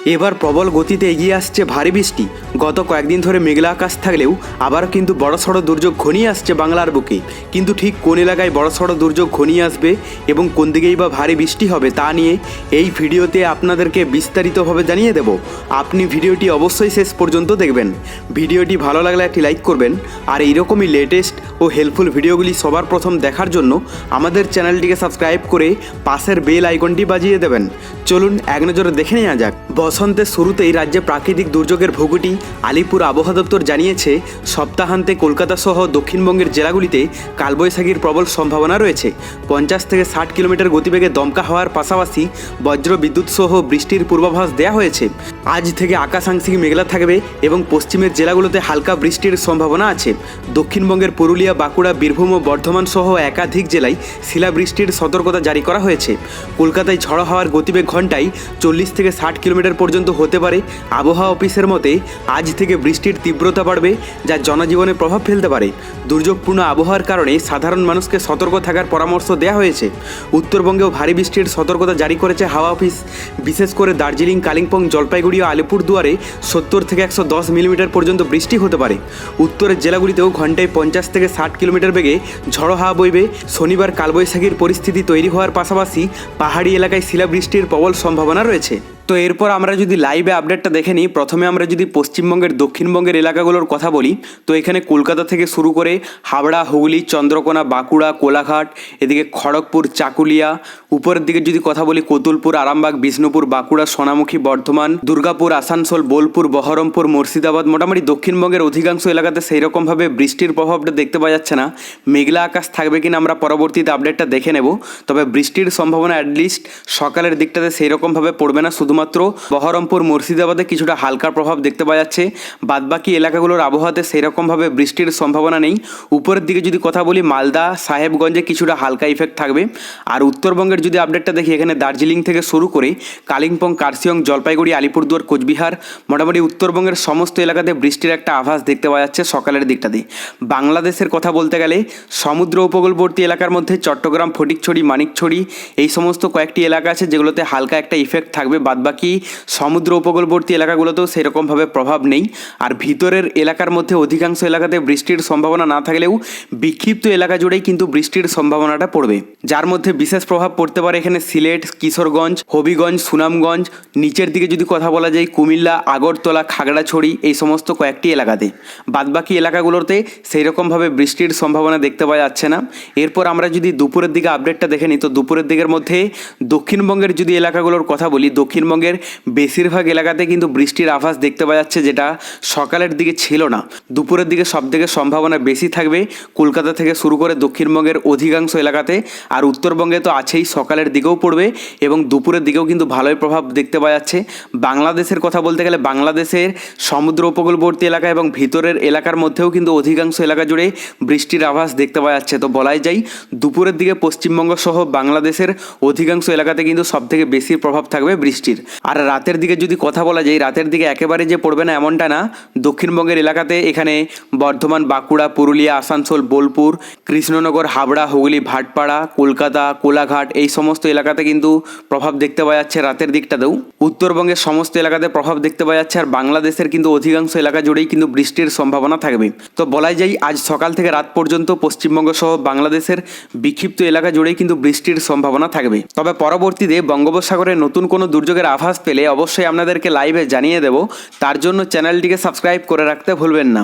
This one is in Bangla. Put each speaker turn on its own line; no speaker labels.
এবার প্রবল গতিতে এগিয়ে আসছে ভারী বৃষ্টি। গত কয়েকদিন ধরে মেঘলা আকাশ থাকলেও আবারও কিন্তু বড়সড় দুর্যোগ ঘনিয়ে আসছে বাংলার বুকে। কিন্তু ঠিক কোন এলাকায় বড়সড় দুর্যোগ ঘনিয়ে আসবে এবং কোন দিকেই বা ভারী বৃষ্টি হবে তা নিয়ে এই ভিডিওতে আপনাদেরকে বিস্তারিতভাবে জানিয়ে দেব। আপনি ভিডিওটি অবশ্যই শেষ পর্যন্ত দেখবেন। ভিডিওটি ভালো লাগলে একটি লাইক করবেন, আর এইরকমই লেটেস্ট ও হেল্পফুল ভিডিওগুলি সবার প্রথম দেখার জন্য আমাদের চ্যানেলটিকে সাবস্ক্রাইব করে পাশের বেল আইকনটি বাজিয়ে দেবেন। চলুন এক নজরে দেখে নেওয়া যাক। বসন্তের শুরুতেই রাজ্যে প্রাকৃতিক দুর্যোগের ভোগটি আলিপুর আবহাওয়া দপ্তর জানিয়েছে, সপ্তাহান্তে কলকাতা সহ দক্ষিণবঙ্গের জেলাগুলিতে কালবৈশাখীর প্রবল সম্ভাবনা রয়েছে। 50 থেকে 60 কিলোমিটার গতিবেগে দমকা হওয়ার পাশাপাশি বজ্র বিদ্যুৎ সহ বৃষ্টির পূর্বাভাস দেওয়া হয়েছে। আজ থেকে আকাশ আংশিক মেঘলা থাকবে এবং পশ্চিমের জেলাগুলোতে হালকা বৃষ্টির সম্ভাবনা আছে। দক্ষিণবঙ্গের পুরুলিয়া, বাঁকুড়া, বীরভূম ও বর্ধমান সহ একাধিক জেলায় শিলাবৃষ্টির সতর্কতা জারি করা হয়েছে। কলকাতায় ঝড়ো হাওয়ার গতিবেগ ঘন্টায় 40 থেকে 60 কিলোমিটার পর্যন্ত হতে পারে। আবহাওয়া অফিসের মতে আজ থেকে বৃষ্টির তীব্রতা বাড়বে, যা জনজীবনে প্রভাব ফেলতে পারে। দুর্যোগপূর্ণ আবহাওয়ার কারণে সাধারণ মানুষকে সতর্ক থাকার পরামর্শ দেওয়া হয়েছে। উত্তরবঙ্গেও ভারী বৃষ্টির সতর্কতা জারি করেছে হাওয়া অফিস। বিশেষ করে দার্জিলিং, কালিম্পং, জলপাইগুড়ি ও আলিপুরদুয়ারে 70 থেকে 110 মিলিমিটার পর্যন্ত বৃষ্টি হতে পারে। উত্তরের জেলাগুলিতেও ঘন্টায় 50 থেকে 60 কিলোমিটার বেগে ঝড়ো হাওয়া বইবে। শনিবার কালবৈশাখীর পরিস্থিতি তৈরি হওয়ার পাশাপাশি পাহাড়ি এলাকায় শিলাবৃষ্টির প্রবল সম্ভাবনা রয়েছে। তো এরপর আমরা যদি লাইভে আপডেটটা দেখে নিই, প্রথমে আমরা যদি পশ্চিমবঙ্গের দক্ষিণবঙ্গের এলাকাগুলোর কথা বলি, তো এখানে কলকাতা থেকে শুরু করে হাওড়া, হুগলি, চন্দ্রকোনা, বাঁকুড়া, কোলাঘাট, এদিকে খড়গপুর, চাকুলিয়া, উপরের দিকে যদি কথা বলি কতুলপুর, আরামবাগ, বিষ্ণুপুর, বাঁকুড়া, সোনামুখী, বর্ধমান, দুর্গাপুর, আসানসোল, বোলপুর, বহরমপুর, মুর্শিদাবাদ, মোটামুটি দক্ষিণবঙ্গের অধিকাংশ এলাকাতে সেই রকমভাবে বৃষ্টির প্রভাবটা দেখতে পাওয়া যাচ্ছে না। মেঘলা আকাশ থাকবে কিনা আমরা পরবর্তীতে আপডেটটা দেখে নেব। তবে বৃষ্টির সম্ভাবনা অ্যাটলিস্ট সকালের দিকটাতে সেই রকমভাবে পড়বে না। শুধুমাত্র বহরমপুর, মুর্শিদাবাদে কিছুটা হালকা প্রভাব দেখতে পাওয়া যাচ্ছে। বাদবাকি এলাকাগুলোর আবহাওয়াতে সেই রকমভাবে বৃষ্টির সম্ভাবনা নেই। উপরের দিকে যদি কথা বলি মালদা, সাহেবগঞ্জে কিছুটা হালকা ইফেক্ট থাকবে। আর উত্তরবঙ্গের যদি আপডেটটা দেখি, এখানে দার্জিলিং থেকে শুরু করে কালিম্পং, কার্শিয়ং, জলপাইগুড়ি, আলিপুরদুয়ার, কোচবিহার, মোটামুটি উত্তরবঙ্গের সমস্ত এলাকাতে বৃষ্টির একটা আভাস দেখতে পাওয়া যাচ্ছে সকালের দিকটাতে। বাংলাদেশের কথা বলতে গেলে সমুদ্র উপকূলবর্তী এলাকার মধ্যে চট্টগ্রাম, ফটিকছড়ি, মানিকছড়ি এই সমস্ত কয়েকটি এলাকা আছে যেগুলোতে হালকা একটা ইফেক্ট থাকবে। বাদবাকি সমুদ্র উপকূলবর্তী এলাকাগুলোতেও সেরকমভাবে প্রভাব নেই। আর ভিতরের এলাকার মধ্যে অধিকাংশ এলাকাতে বৃষ্টির সম্ভাবনা না থাকলেও বিক্ষিপ্ত এলাকা জুড়েই কিন্তু বৃষ্টির সম্ভাবনাটা পড়বে, যার মধ্যে বিশেষ প্রভাব পড়তে পারে এখানে সিলেট, কিশোরগঞ্জ, হবিগঞ্জ, সুনামগঞ্জ, নিচের দিকে যদি কথা বলা যায় কুমিল্লা, আগরতলা, খাগড়াছড়ি এই সমস্ত কয়েকটি এলাকাতে। বাদবাকি এলাকাগুলোতে সেই রকমভাবে বৃষ্টির সম্ভাবনা দেখতে পাওয়া যাচ্ছে না। এরপর আমরা যদি দুপুরের দিকে আপডেটটা দেখে নিই, তো দুপুরের দিকের মধ্যে দক্ষিণবঙ্গের যদি এলাকাগুলোর কথা বলি, দক্ষিণবঙ্গের বেশিরভাগ এলাকাতে কিন্তু বৃষ্টির আভাস দেখতে পাওয়া যাচ্ছে, যেটা সকালের দিকে ছিল না। দুপুরের দিকে সব থেকে সম্ভাবনা বেশি থাকবে কলকাতা থেকে শুরু করে দক্ষিণবঙ্গের অধিকাংশ এলাকাতে। আর উত্তরবঙ্গে তো আছেই, সকালের দিকেও পড়বে এবং দুপুরের দিকেও কিন্তু ভালোই প্রভাব দেখতে পাওয়া যাচ্ছে। বাংলাদেশের কথা বলতে গেলে বাংলাদেশের সমুদ্র উপকূলবর্তী এলাকা এবং ভিতরের এলাকার মধ্যেও কিন্তু অধিকাংশ এলাকা জুড়ে বৃষ্টির আভাস দেখতে পাওয়া যাচ্ছে। তো বলাই যায় দুপুরের দিকে পশ্চিমবঙ্গ সহ বাংলাদেশের অধিকাংশ এলাকাতে কিন্তু সব থেকে বেশি প্রভাব থাকবে বৃষ্টির। আর রাতের দিকে যদি কথা বলা যায়, রাতের দিকে একেবারে যে পড়বে না এমনটা না। দক্ষিণবঙ্গের এলাকাতে এখানে বর্ধমান, বাঁকুড়া, পুরুলিয়া, আসানসোল, বোলপুর, কৃষ্ণনগর, হাবড়া, হুগলি, ভাটপাড়া, কলকাতা, কোলাঘাট এই সমস্ত এলাকাতে কিন্তু প্রভাব দেখতে পাওয়া যাচ্ছে রাতের দিকটাতেও। উত্তরবঙ্গের সমস্ত এলাকাতে প্রভাব দেখতে পাওয়া যাচ্ছে। আর বাংলাদেশের কিন্তু অধিকাংশ এলাকা জুড়েই কিন্তু বৃষ্টির সম্ভাবনা থাকবে। তো বলাই যায় আজ সকাল থেকে রাত পর্যন্ত পশ্চিমবঙ্গ সহ বাংলাদেশের বিক্ষিপ্ত এলাকা জুড়েই কিন্তু বৃষ্টির সম্ভাবনা থাকবে। তবে পরবর্তীতে বঙ্গোপসাগরে নতুন কোনো দুর্যোগের আভাস পেলে অবশ্যই আপনাদেরকে লাইভে জানিয়ে দেব। তার জন্য চ্যানেলটিকে সাবস্ক্রাইব করে রাখতে ভুলবেন না।